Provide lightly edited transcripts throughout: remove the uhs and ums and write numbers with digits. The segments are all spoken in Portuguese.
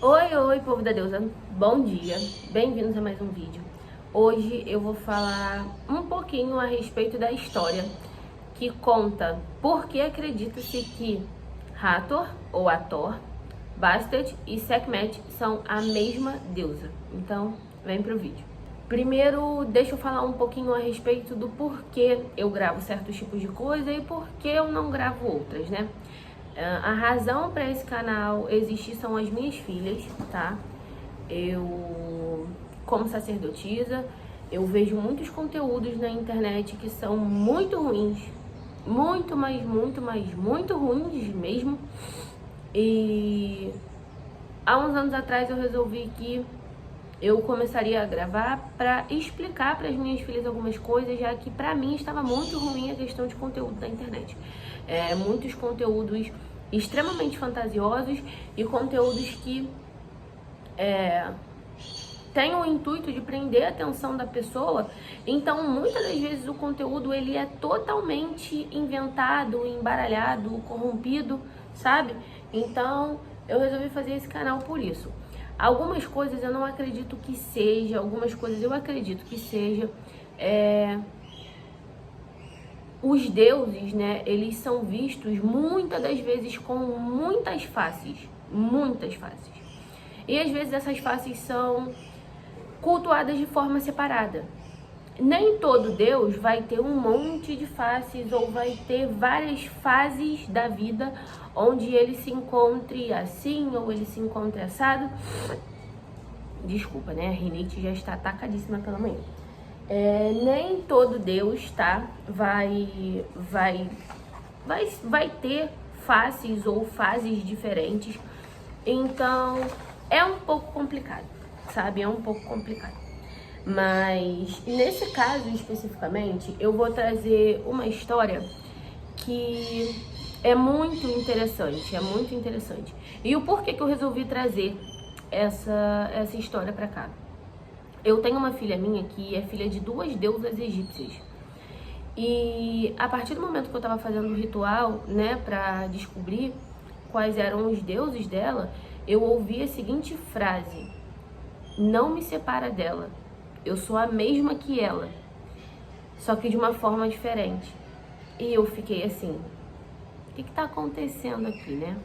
Oi, povo da deusa, bom dia, bem-vindos a mais um vídeo. Hoje eu vou falar um pouquinho a respeito da história que conta por que acredita-se que Hathor ou Hathor, Bastet e Sekhmet são a mesma deusa. Então, vem pro vídeo. Primeiro, deixa eu falar um pouquinho a respeito do porquê eu gravo certos tipos de coisa e por que eu não gravo outras, né? A razão para esse canal existir são as minhas filhas, tá? Eu, como sacerdotisa, eu vejo muitos conteúdos na internet que são muito ruins, muito ruins mesmo. E há uns anos atrás eu resolvi que eu começaria a gravar para explicar para as minhas filhas algumas coisas, já que para mim estava muito ruim a questão de conteúdo da internet. Muitos conteúdos extremamente fantasiosos e conteúdos que têm o intuito de prender a atenção da pessoa. Então, muitas das vezes o conteúdo ele é totalmente inventado, embaralhado, corrompido, sabe? Então, eu resolvi fazer esse canal por isso. Algumas coisas eu não acredito que seja, algumas coisas eu acredito que seja. Os deuses, né, eles são vistos muitas das vezes com muitas faces. E às vezes essas faces são cultuadas de forma separada. Nem todo deus vai ter um monte de faces ou vai ter várias fases da vida onde ele se encontre assim ou ele se encontre assado. Desculpa, né? A rinite já está atacadíssima pela manhã. Nem todo deus, tá? Vai ter faces ou fases diferentes. Então, é um pouco complicado, sabe? É um pouco complicado. Mas, nesse caso especificamente, eu vou trazer uma história que é muito interessante, E o porquê que eu resolvi trazer essa história pra cá? Eu tenho uma filha minha que é filha de duas deusas egípcias. E a partir do momento que eu tava fazendo o ritual, né, pra descobrir quais eram os deuses dela, eu ouvi a seguinte frase: não me separa dela. Eu sou a mesma que ela, só que de uma forma diferente. E eu fiquei assim, o que tá acontecendo aqui, né?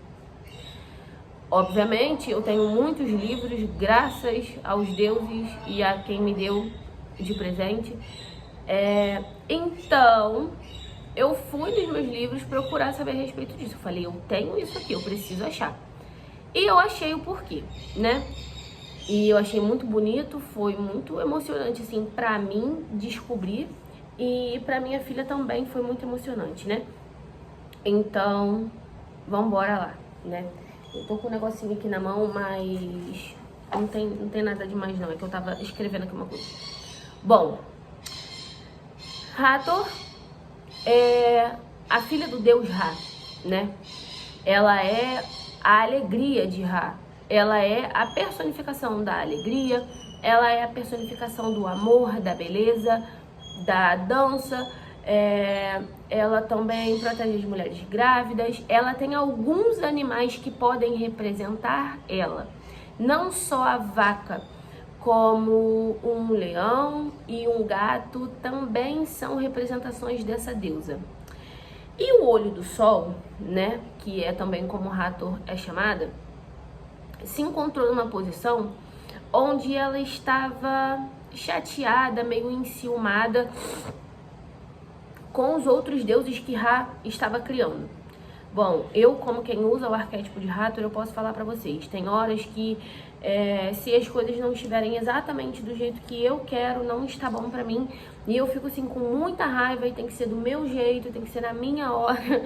Obviamente, eu tenho muitos livros, graças aos deuses e a quem me deu de presente. Então, eu fui nos meus livros procurar saber a respeito disso. Eu falei, eu tenho isso aqui, eu preciso achar. E eu achei o porquê, né? E eu achei muito bonito, foi muito emocionante, assim, pra mim descobrir. E pra minha filha também foi muito emocionante, né? Então, vambora lá, né? Eu tô com um negocinho aqui na mão, mas não tem nada demais não, é que eu tava escrevendo aqui uma coisa. Bom, Hathor é a filha do deus Ra, né? Ela é a alegria de Ra. Ela é a personificação da alegria, ela é a personificação do amor, da beleza, da dança. Ela também protege as mulheres grávidas. Ela tem alguns animais que podem representar ela. Não só a vaca, como um leão e um gato também são representações dessa deusa. E o olho do sol, né, que é também como Hathor é chamada, se encontrou numa posição onde ela estava chateada, meio enciumada com os outros deuses que Ra estava criando. Bom, eu como quem usa o arquétipo de Hathor, eu posso falar pra vocês, tem horas que se as coisas não estiverem exatamente do jeito que eu quero, não está bom pra mim, e eu fico assim com muita raiva e tem que ser do meu jeito, tem que ser na minha hora.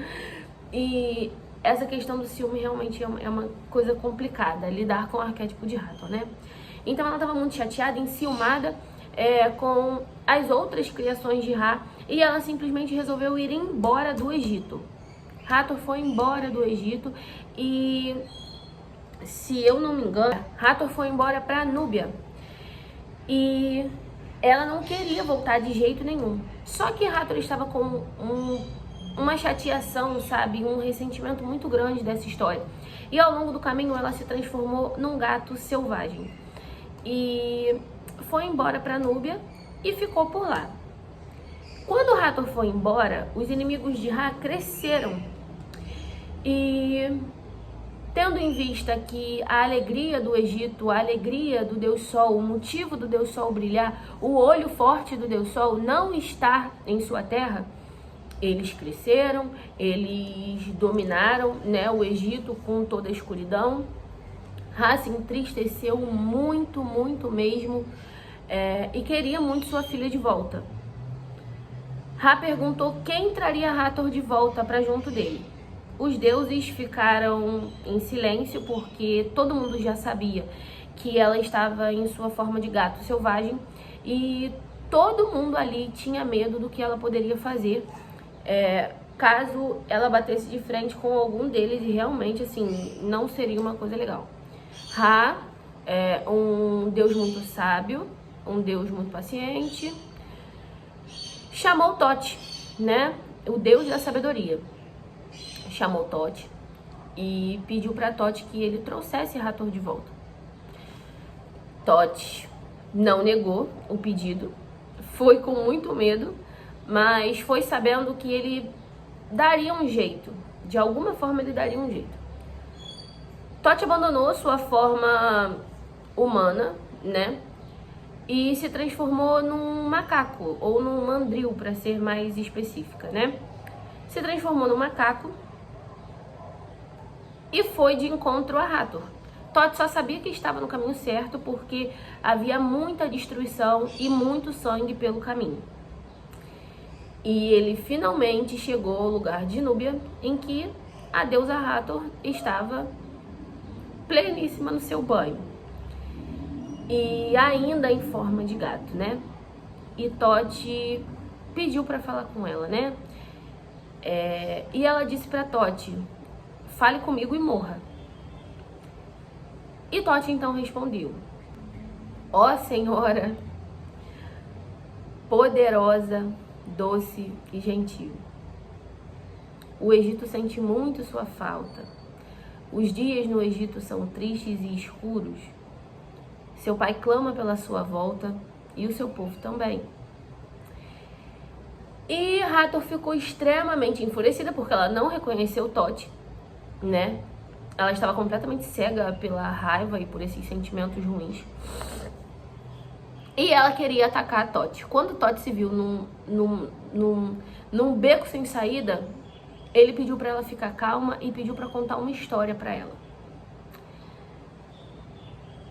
E essa questão do ciúme realmente é uma coisa complicada, lidar com o arquétipo de Hathor, né? Então ela estava muito chateada, enciumada com as outras criações de Ra, e ela simplesmente resolveu ir embora do Egito. Hathor foi embora do Egito e, se eu não me engano, Hathor foi embora para Núbia. E ela não queria voltar de jeito nenhum. Só que Hathor estava com um uma chateação, sabe, um ressentimento muito grande dessa história. E ao longo do caminho ela se transformou num gato selvagem e foi embora para Núbia e ficou por lá. Quando Hathor foi embora, os inimigos de Ra cresceram e, tendo em vista que a alegria do Egito, a alegria do Deus Sol, o motivo do Deus Sol brilhar, o olho forte do Deus Sol não está em sua terra, eles cresceram, eles dominaram, né, o Egito com toda a escuridão. Ra se entristeceu muito, muito mesmo, e queria muito sua filha de volta. Ra perguntou quem traria Hathor de volta para junto dele. Os deuses ficaram em silêncio porque todo mundo já sabia que ela estava em sua forma de gato selvagem e todo mundo ali tinha medo do que ela poderia fazer caso ela batesse de frente com algum deles, e realmente assim não seria uma coisa legal. Ra é um deus muito sábio, um deus muito paciente. Chamou Thoth, né? O deus da sabedoria. Chamou Thoth e pediu para Thoth que ele trouxesse Hathor de volta. Thoth não negou o pedido, foi com muito medo, mas foi sabendo que ele daria um jeito. De alguma forma ele daria um jeito. Thoth abandonou sua forma humana, né? E se transformou num macaco, ou num mandril, para ser mais específica, né? Se transformou num macaco e foi de encontro a Hathor. Thoth só sabia que estava no caminho certo porque havia muita destruição e muito sangue pelo caminho. E ele finalmente chegou ao lugar de Núbia, em que a deusa Hathor estava pleníssima no seu banho. E ainda em forma de gato, né? E Thoth pediu para falar com ela, né? E ela disse para Thoth: fale comigo e morra. E Thoth então respondeu: ó Senhora, poderosa, doce e gentil, o Egito sente muito sua falta. Os dias no Egito são tristes e escuros. Seu pai clama pela sua volta e o seu povo também. E Hathor ficou extremamente enfurecida porque ela não reconheceu Thoth, né? Ela estava completamente cega pela raiva e por esses sentimentos ruins. E ela queria atacar Thoth. Quando Thoth se viu num beco sem saída, ele pediu para ela ficar calma e pediu para contar uma história para ela.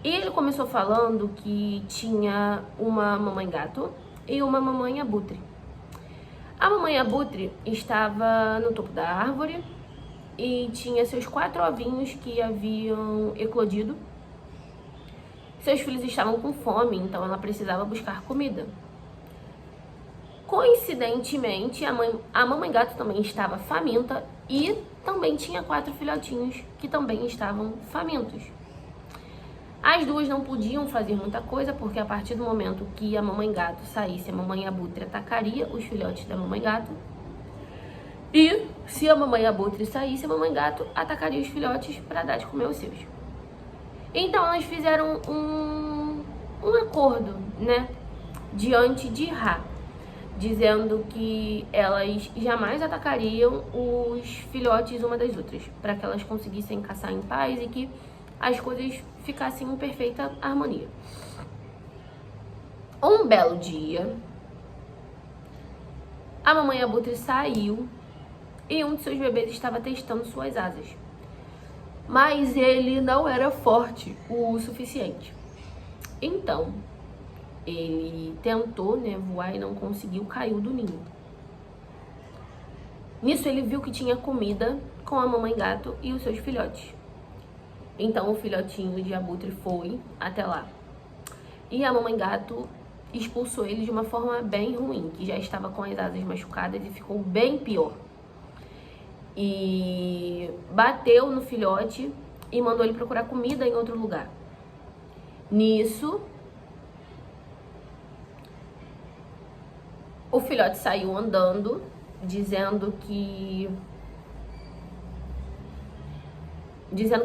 E ele começou falando que tinha uma mamãe gato e uma mamãe abutre. A mamãe abutre estava no topo da árvore e tinha seus 4 ovinhos que haviam eclodido. Seus filhos estavam com fome, então ela precisava buscar comida. Coincidentemente, a mamãe gato também estava faminta e também tinha 4 filhotinhos que também estavam famintos. As duas não podiam fazer muita coisa, porque a partir do momento que a mamãe gato saísse, a mamãe abutre atacaria os filhotes da mamãe gato. E se a mamãe abutre saísse, a mamãe gato atacaria os filhotes para dar de comer aos seus. Então elas fizeram um acordo, né, diante de Ra, dizendo que elas jamais atacariam os filhotes uma das outras, para que elas conseguissem caçar em paz e que as coisas ficassem em perfeita harmonia. Um belo dia, a mamãe abutre saiu e um de seus bebês estava testando suas asas. Mas ele não era forte o suficiente. Então, ele tentou, né, voar e não conseguiu, caiu do ninho. Nisso ele viu que tinha comida com a mamãe gato e os seus filhotes. Então o filhotinho de abutre foi até lá. E a mamãe gato expulsou ele de uma forma bem ruim, que já estava com as asas machucadas e ficou bem pior. E bateu no filhote e mandou ele procurar comida em outro lugar. Nisso, o filhote saiu andando dizendo que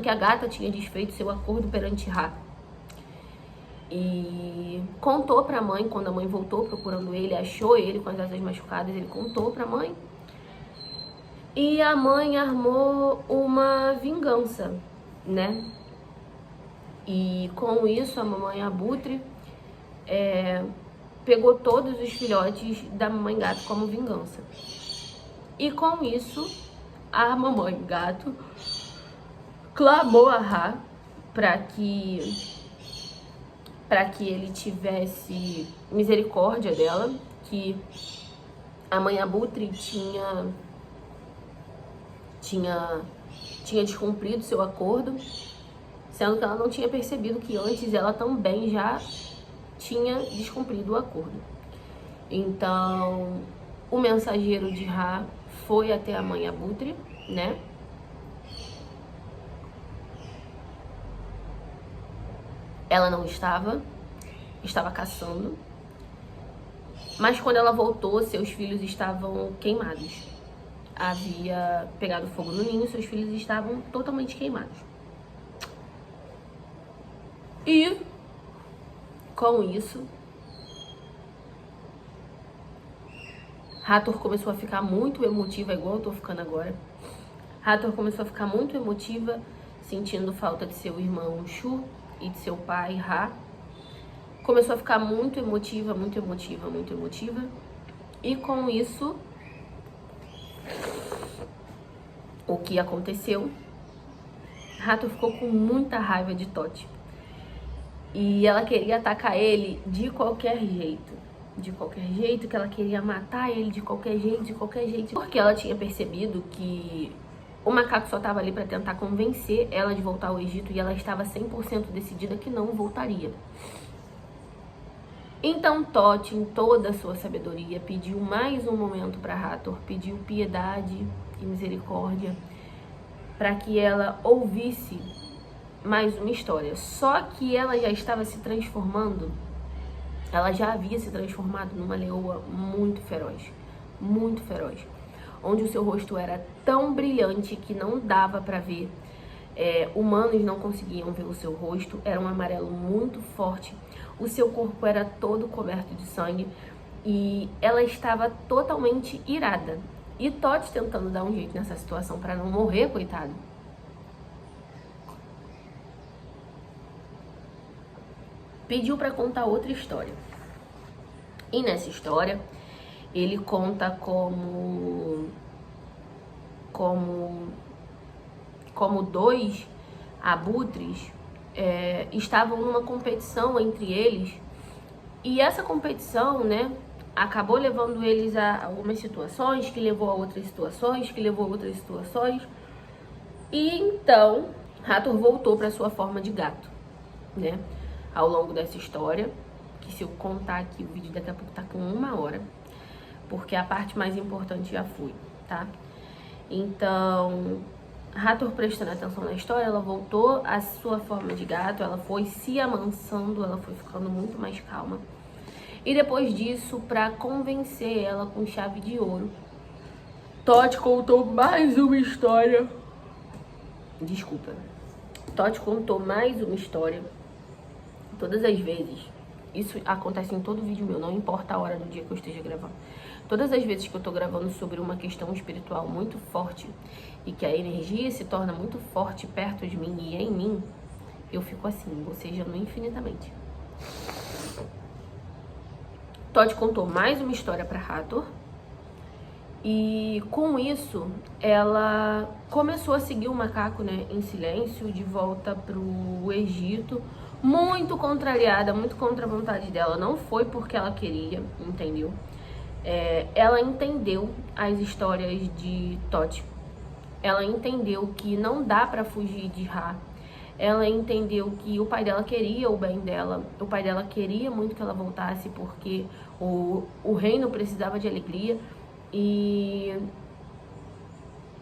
a gata tinha desfeito seu acordo perante Ra. E contou pra mãe, quando a mãe voltou procurando ele, achou ele com as asas machucadas, ele contou pra mãe. E a mãe armou uma vingança, né? E com isso a mamãe abutre pegou todos os filhotes da mamãe gato como vingança. E com isso a mamãe gato clamou a Ra para que ele tivesse misericórdia dela, que a mãe abutre tinha descumprido seu acordo, sendo que ela não tinha percebido que antes ela também já tinha descumprido o acordo. Então, o mensageiro de Ra foi até a mãe abutre, né? Ela não estava caçando. Mas quando ela voltou, seus filhos estavam queimados. Havia pegado fogo no ninho, seus filhos estavam totalmente queimados. E com isso, Hathor começou a ficar muito emotiva, igual eu tô ficando agora. Hathor começou a ficar muito emotiva, sentindo falta de seu irmão Shu e de seu pai Ra. Começou a ficar muito emotiva, muito emotiva, muito emotiva. E com isso, o que aconteceu? Hathor ficou com muita raiva de Thoth. E ela queria atacar ele de qualquer jeito. De qualquer jeito, que ela queria matar ele de qualquer jeito, de qualquer jeito. Porque ela tinha percebido que o macaco só estava ali para tentar convencer ela de voltar ao Egito e ela estava 100% decidida que não voltaria. Então Thoth, em toda a sua sabedoria, pediu mais um momento para Hathor, pediu piedade e misericórdia para que ela ouvisse mais uma história. Só que ela já estava se transformando, ela já havia se transformado numa leoa muito feroz, onde o seu rosto era tão brilhante que não dava para ver. Humanos não conseguiam ver o seu rosto, era um amarelo muito forte, o seu corpo era todo coberto de sangue e ela estava totalmente irada. E Thoth tentando dar um jeito nessa situação para não morrer, coitado, pediu para contar outra história. E nessa história, ele conta como dois abutres estavam numa competição entre eles. E essa competição, né, acabou levando eles a algumas situações, que levou a outras situações, que levou a outras situações. E então, Hathor voltou para sua forma de gato, né? Ao longo dessa história, que se eu contar aqui, o vídeo daqui a pouco tá com 1 hora, porque a parte mais importante já foi, tá? Então, Hathor, prestando atenção na história, ela voltou à sua forma de gato, ela foi se amansando, ela foi ficando muito mais calma. E depois disso, para convencer ela com chave de ouro, Thoth contou mais uma história. Desculpa. Thoth contou mais uma história. Todas as vezes, isso acontece em todo vídeo meu, não importa a hora do dia que eu esteja gravando. Todas as vezes que eu tô gravando sobre uma questão espiritual muito forte e que a energia se torna muito forte perto de mim e em mim, eu fico assim, bocejando infinitamente. Thoth contou mais uma história para Hathor e com isso ela começou a seguir o macaco, né, em silêncio, de volta pro Egito, muito contrariada, muito contra a vontade dela. Não foi porque ela queria, entendeu? Ela entendeu as histórias de Thoth. Ela entendeu que não dá pra fugir de Ra. Ela entendeu que o pai dela queria o bem dela. O pai dela queria muito que ela voltasse porque o reino precisava de alegria. E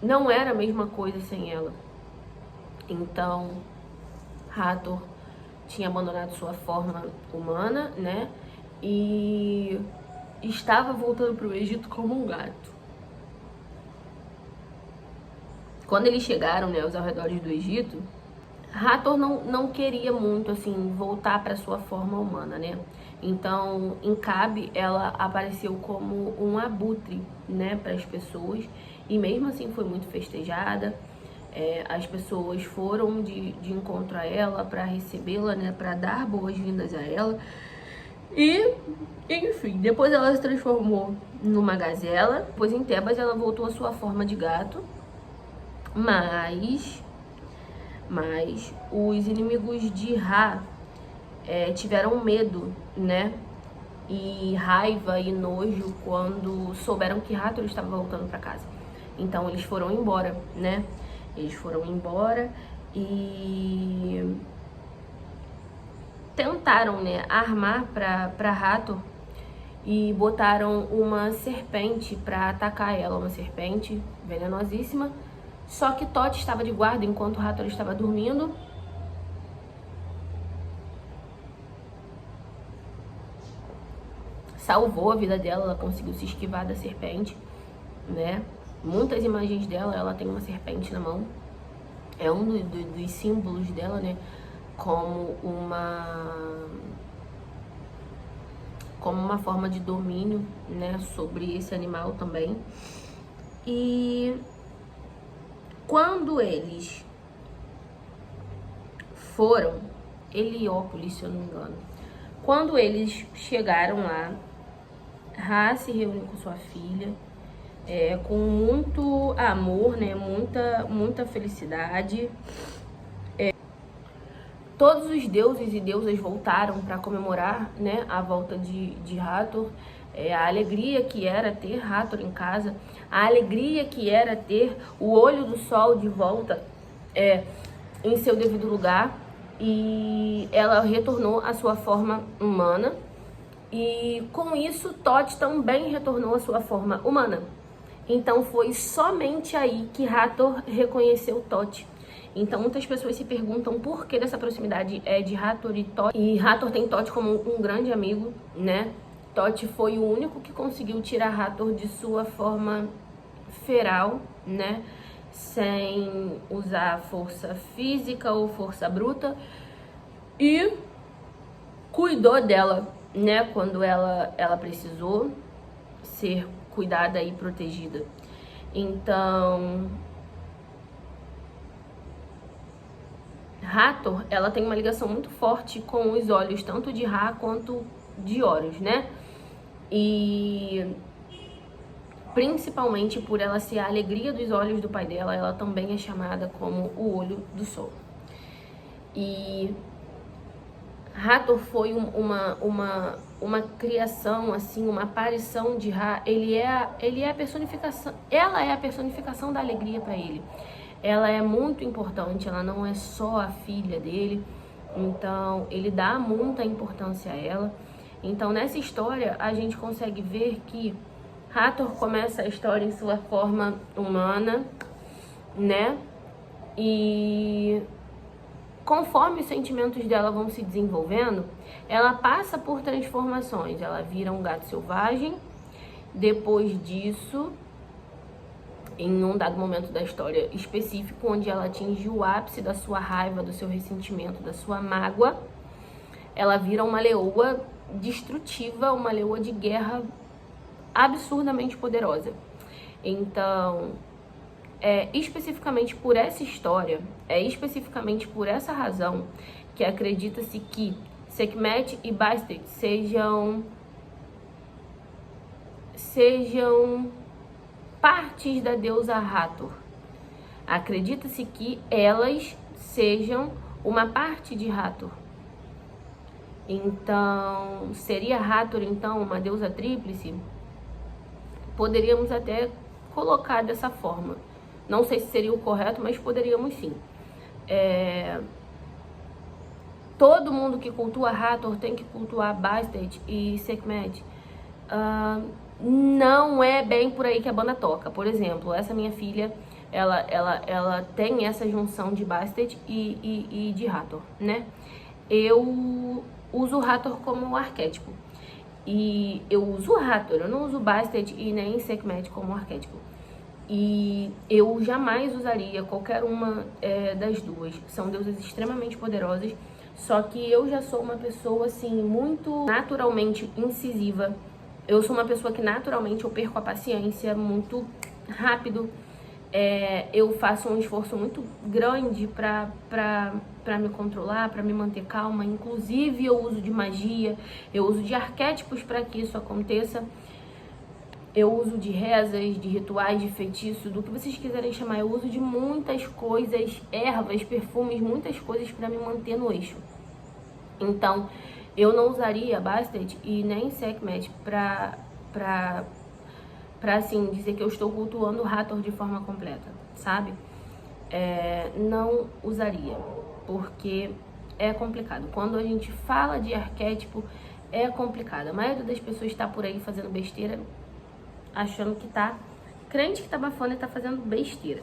não era a mesma coisa sem ela. Então, Hathor tinha abandonado sua forma humana, né? E estava voltando para o Egito como um gato. Quando eles chegaram, né, aos arredores do Egito, Hathor não queria muito, assim, voltar para sua forma humana, né? Então, em Cabe, ela apareceu como um abutre, né, para as pessoas. E mesmo assim foi muito festejada. As pessoas foram de encontro a ela para recebê-la, né, para dar boas-vindas a ela. E, enfim, depois ela se transformou numa gazela. Depois em Tebas ela voltou à sua forma de gato. Mas os inimigos de Ra tiveram medo, né? E raiva e nojo quando souberam que Hathor estava voltando para casa. Então eles foram embora, né? Eles foram embora e tentaram, né, armar para Hathor e botaram uma serpente para atacar ela, uma serpente venenosíssima. Só que Thoth estava de guarda enquanto Hathor estava dormindo. Salvou a vida dela, ela conseguiu se esquivar da serpente, né? Muitas imagens dela, ela tem uma serpente na mão. É um dos símbolos dela, né? Como uma forma de domínio, né? Sobre esse animal também. E quando eles foram, Heliópolis, se eu não me engano, quando eles chegaram lá, Ra se reuniu com sua filha, com muito amor, né? Muita felicidade. Todos os deuses e deusas voltaram para comemorar, né, a volta de Hathor. A alegria que era ter Hathor em casa, a alegria que era ter o olho do sol de volta em seu devido lugar. E ela retornou à sua forma humana. E com isso, Thoth também retornou à sua forma humana. Então foi somente aí que Hathor reconheceu Thoth. Então muitas pessoas se perguntam por que dessa proximidade de Hathor e Thoth. E Hathor tem Thoth como um grande amigo, né? Thoth foi o único que conseguiu tirar Hathor de sua forma feral, né? Sem usar força física ou força bruta. E cuidou dela, né? Quando ela precisou ser cuidada e protegida. Então, Hathor, ela tem uma ligação muito forte com os olhos, tanto de Ra quanto de Horus, né? E principalmente por ela ser a alegria dos olhos do pai dela, ela também é chamada como o olho do sol. E Hathor foi uma criação, assim, uma aparição de Ra. Ele é a personificação, ela é a personificação da alegria para ele. Ela é muito importante, ela não é só a filha dele, então ele dá muita importância a ela. Então nessa história a gente consegue ver que Hathor começa a história em sua forma humana, né? E conforme os sentimentos dela vão se desenvolvendo, ela passa por transformações. Ela vira um gato selvagem. Depois disso, em um dado momento da história específico, onde ela atinge o ápice da sua raiva, do seu ressentimento, da sua mágoa, ela vira uma leoa destrutiva, uma leoa de guerra absurdamente poderosa. Então, especificamente por essa história, especificamente por essa razão, que acredita-se que Sekhmet e Bastet sejam partes da deusa Hathor. Acredita-se que elas sejam uma parte de Hathor. Então, seria Hathor, então, uma deusa tríplice? Poderíamos até colocar dessa forma. Não sei se seria o correto, mas poderíamos sim. Todo mundo que cultua Hathor tem que cultuar Bastet e Sekhmet. Não é bem por aí que a banda toca. Por exemplo, essa minha filha, ela tem essa junção de Bastet e de Hathor, né? Eu uso Hathor como um arquétipo. E eu uso Hathor, eu não uso Bastet e nem Sekhmet como arquétipo. E eu jamais usaria qualquer uma das duas. São deusas extremamente poderosas. Só que eu já sou uma pessoa, assim, muito naturalmente incisiva. Eu sou uma pessoa que naturalmente eu perco a paciência muito rápido. Eu faço um esforço muito grande pra me controlar, pra me manter calma. Inclusive, eu uso de magia, eu uso de arquétipos para que isso aconteça. Eu uso de rezas, de rituais, de feitiços, do que vocês quiserem chamar. Eu uso de muitas coisas, ervas, perfumes, muitas coisas para me manter no eixo. Então, eu não usaria Bastet e nem Sekhmet pra assim, dizer que eu estou cultuando o Hathor de forma completa, sabe? Não usaria, porque é complicado. Quando a gente fala de arquétipo, é complicado. A maioria das pessoas está por aí fazendo besteira, achando que tá crente que tá bafando e tá fazendo besteira.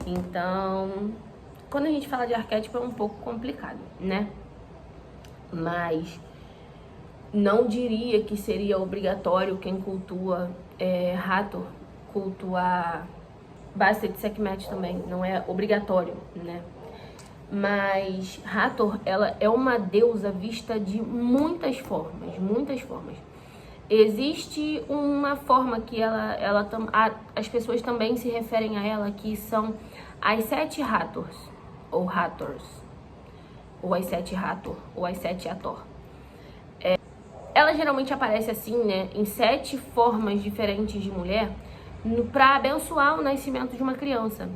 Então, quando a gente fala de arquétipo é um pouco complicado, né? Mas não diria que seria obrigatório quem cultua Hathor cultuar Bastet e Sekhmet também. Não é obrigatório, né? Mas Hathor, ela é uma deusa vista de muitas formas, muitas formas. Existe uma forma que as pessoas também se referem a ela, que são as 7 Hathors, ou Hathors, ou as 7 Hathor, ou as 7 Hathor. Ela geralmente aparece assim, né, em 7 formas diferentes de mulher, para abençoar o nascimento de uma criança.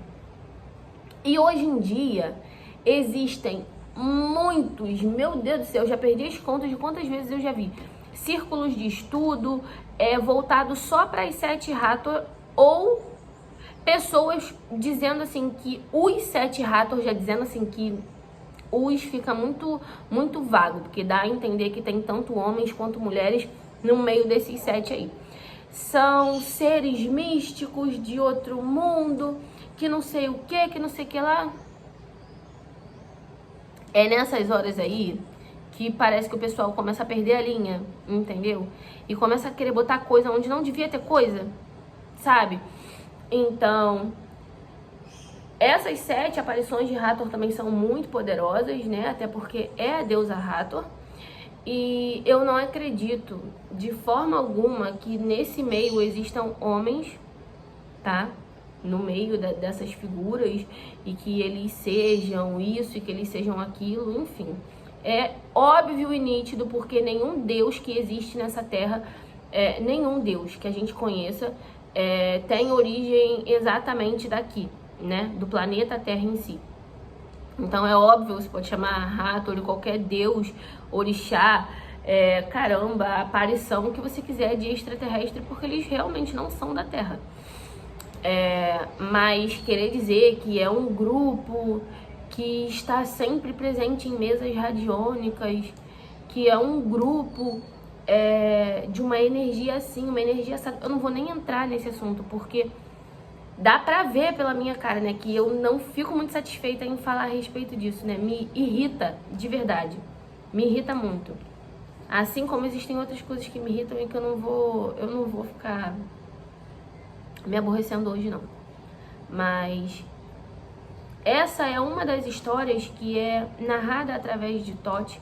E hoje em dia, existem muitos, meu Deus do céu, eu já perdi as contas de quantas vezes eu já vi círculos de estudo voltados só para as 7 Hathor, ou pessoas dizendo assim que os 7 Hathor, já dizendo assim que os fica muito, muito vago, porque dá a entender que tem tanto homens quanto mulheres no meio desses 7 aí. São seres místicos de outro mundo, que não sei o que não sei o que lá. É nessas horas aí que parece que o pessoal começa a perder a linha, entendeu? E começa a querer botar coisa onde não devia ter coisa, sabe? Então, essas 7 aparições de Hathor também são muito poderosas, né? Até porque é a deusa Hathor. E eu não acredito de forma alguma que nesse meio existam homens, tá? No meio dessas figuras, e que eles sejam isso e que eles sejam aquilo, enfim. É óbvio e nítido, porque nenhum Deus que existe nessa terra, nenhum Deus que a gente conheça, tem origem exatamente daqui, né? Do planeta Terra em si. Então é óbvio, você pode chamar Hathor ou qualquer Deus, orixá, caramba, aparição, o que você quiser de extraterrestre, porque eles realmente não são da Terra. Mas querer dizer que é um grupo que está sempre presente em mesas radiônicas, que é um grupo de uma energia assim, uma energia... Eu não vou nem entrar nesse assunto, porque dá pra ver pela minha cara, né, que eu não fico muito satisfeita em falar a respeito disso, né, me irrita, de verdade, me irrita muito. Assim como existem outras coisas que me irritam e que eu não vou ficar me aborrecendo hoje, não. Mas essa é uma das histórias que é narrada através de Thoth.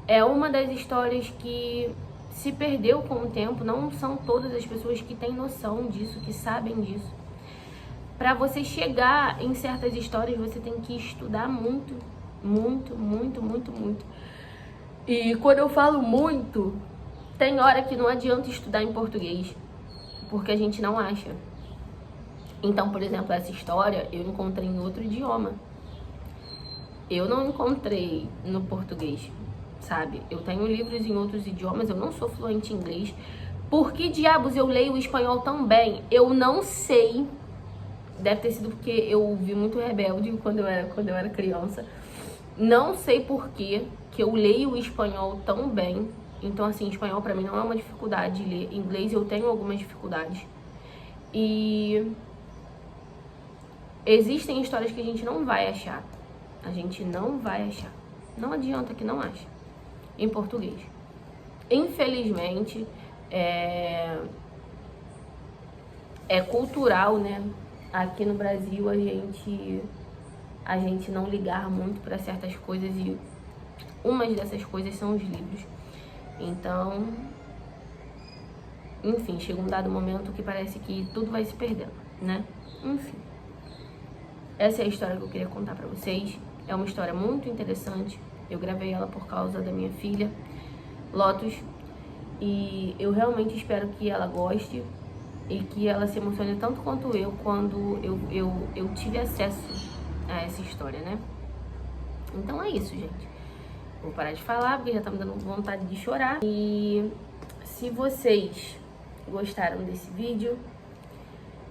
É uma das histórias que se perdeu com o tempo. Não são todas as pessoas que têm noção disso, que sabem disso. Para você chegar em certas histórias, você tem que estudar muito, muito, muito, muito, muito. E quando eu falo muito, tem hora que não adianta estudar em português, porque a gente não acha. Então, por exemplo, essa história eu encontrei em outro idioma. Eu não encontrei no português, sabe? Eu tenho livros em outros idiomas, eu não sou fluente em inglês. Por que diabos eu leio o espanhol tão bem? Eu não sei. Deve ter sido porque eu vi muito Rebelde quando eu era criança. Não sei por que eu leio o espanhol tão bem. Então, assim, espanhol pra mim não é uma dificuldade de ler. Inglês eu tenho algumas dificuldades. E existem histórias que a gente não vai achar. A gente não vai achar. Não adianta que não ache. Em português. Infelizmente, é cultural, né? aqui no Brasil a gente não ligar muito para certas coisas, e umas dessas coisas são os livros. Então, enfim, chega um dado momento que parece que tudo vai se perdendo, né? Enfim, essa é a história que eu queria contar pra vocês. É uma história muito interessante. Eu gravei ela por causa da minha filha, Lotus, e eu realmente espero que ela goste e que ela se emocione tanto quanto eu quando eu tive acesso a essa história, né? Então é isso, gente. Vou parar de falar porque já tá me dando vontade de chorar. E se vocês gostaram desse vídeo,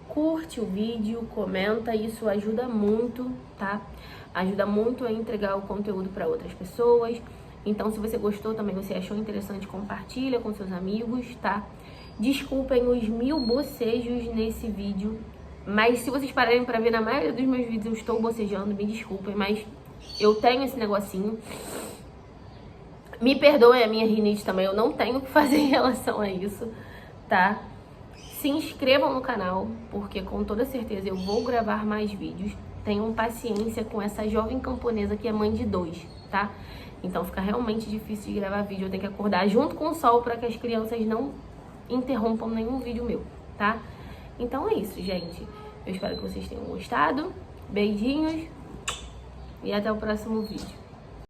curte o vídeo, comenta, isso ajuda muito, tá? Ajuda muito a entregar o conteúdo para outras pessoas. Então, se você gostou também, você achou interessante, compartilha com seus amigos, tá? Desculpem os 1000 bocejos nesse vídeo, mas se vocês pararem para ver, na maioria dos meus vídeos eu estou bocejando, me desculpem, mas eu tenho esse negocinho. Me perdoem a minha rinite também, eu não tenho o que fazer em relação a isso, tá? Se inscrevam no canal, porque com toda certeza eu vou gravar mais vídeos. Tenham paciência com essa jovem camponesa que é mãe de 2, tá? Então fica realmente difícil de gravar vídeo, eu tenho que acordar junto com o sol para que as crianças não interrompam nenhum vídeo meu, tá? Então é isso, gente. Eu espero que vocês tenham gostado. Beijinhos e até o próximo vídeo.